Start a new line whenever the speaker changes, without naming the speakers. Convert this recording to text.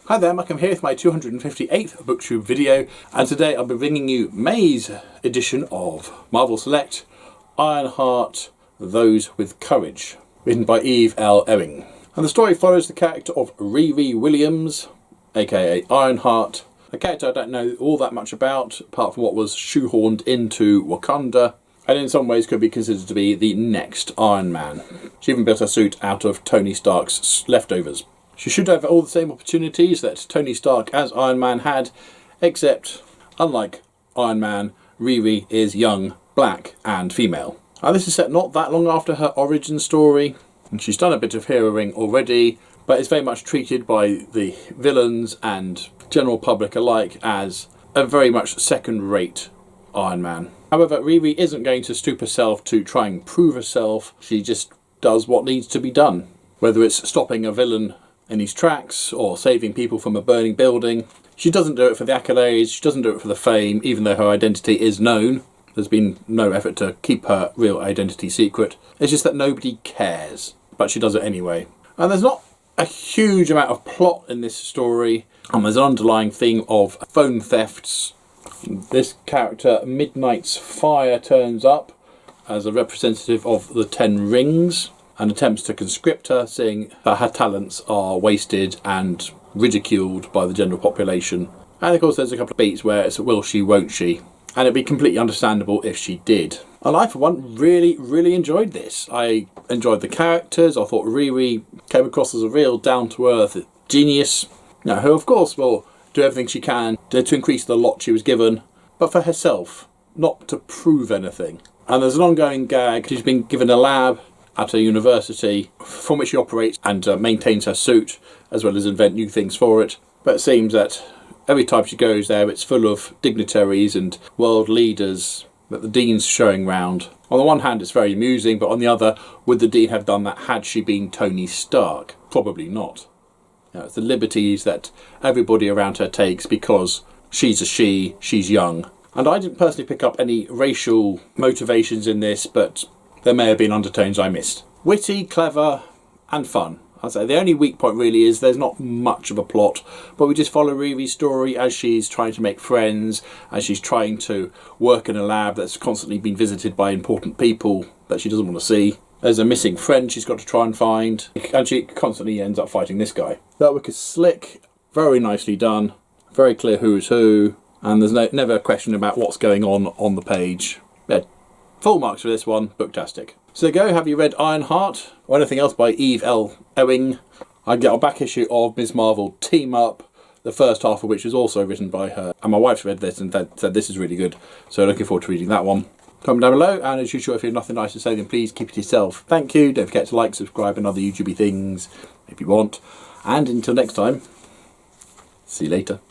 Hi there, Malcolm here with my 258th Booktube video, and today I'll be bringing you May's edition of Marvel Select Ironheart, Those with Courage, written by Eve L. Ewing. And the story follows the character of Riri Williams, aka Ironheart, a character I don't know all that much about, apart from what was shoehorned into Wakanda, and in some ways could be considered to be the next Iron Man. She even built her suit out of Tony Stark's leftovers. She should have all the same opportunities that Tony Stark as Iron Man had, except, unlike Iron Man, Riri is young, black and female. Now this is set not that long after her origin story, and she's done a bit of heroing already, but is very much treated by the villains and general public alike as a very much second-rate Iron Man. However, Riri isn't going to stoop herself to try and prove herself, she just does what needs to be done. Whether it's stopping a villain in his tracks or saving people from a burning building. She doesn't do it for the accolades, she doesn't do it for the fame, even though her identity is known. There's been no effort to keep her real identity secret. It's just that nobody cares, but she does it anyway. And there's not a huge amount of plot in this story, and there's an underlying theme of phone thefts. This character, Midnight's Fire, turns up as a representative of the Ten Rings, and attempts to conscript her, saying that her talents are wasted and ridiculed by the general population. And of course there's a couple of beats where it's will she, won't she, and it'd be completely understandable if she did. And I for one really enjoyed this. I enjoyed the characters. I thought Riri came across as a real down-to-earth genius, who of course will do everything she can to increase the lot she was given, but for herself, not to prove anything. And there's an ongoing gag. She's been given a lab at a university from which she operates and maintains her suit, as well as invent new things for it. But it seems that every time she goes there it's full of dignitaries and world leaders that the Dean's showing round. On the one hand it's very amusing, but on the other, would the Dean have done that had she been Tony Stark? Probably not. It's the liberties that everybody around her takes because she's she's young. And I didn't personally pick up any racial motivations in this, but there may have been undertones I missed. Witty, clever and fun. I'd say the only weak point really is there's not much of a plot, but we just follow Riri's story as she's trying to make friends, as she's trying to work in a lab that's constantly been visited by important people that she doesn't want to see. There's a missing friend she's got to try and find, and she constantly ends up fighting this guy. That work is slick, very nicely done, very clear who's who, and there's never a question about what's going on the page. Yeah, full marks for this one, booktastic. So there you go, have you read Ironheart or anything else by Eve L. Ewing? I get a back issue of Ms. Marvel Team Up, the first half of which was also written by her. And my wife's read this and said this is really good, so looking forward to reading that one. Comment down below, and as usual, if you have nothing nice to say, then please keep it to yourself. Thank you, don't forget to like, subscribe and other YouTubey things if you want. And until next time, see you later.